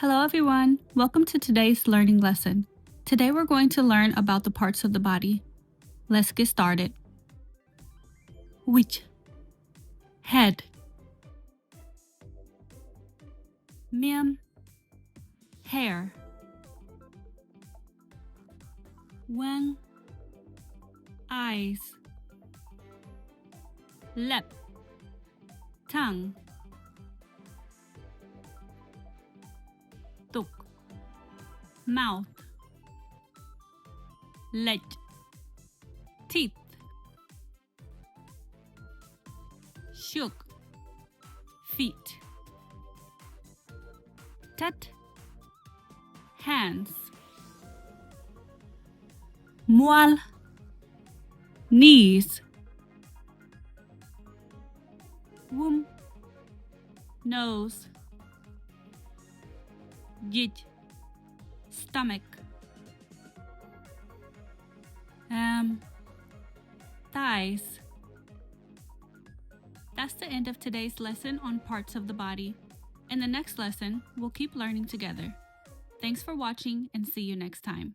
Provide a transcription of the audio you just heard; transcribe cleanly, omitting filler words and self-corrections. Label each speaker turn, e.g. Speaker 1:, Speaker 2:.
Speaker 1: Hello everyone, welcome to today's learning lesson. Today we're going to learn about the parts of the body. Let's get started. Which? Head. Miệng. Hair. Wang. Eyes. Lip. Tongue. Tục. Mouth. Leg. Teeth. Shook. Feet. Tat. Hands. Mual. Knees. Womb. Nose. Git. Stomach. Thighs. That's the end of today's lesson on parts of the body. In the next lesson, we'll keep learning together. Thanks for watching and see you next time.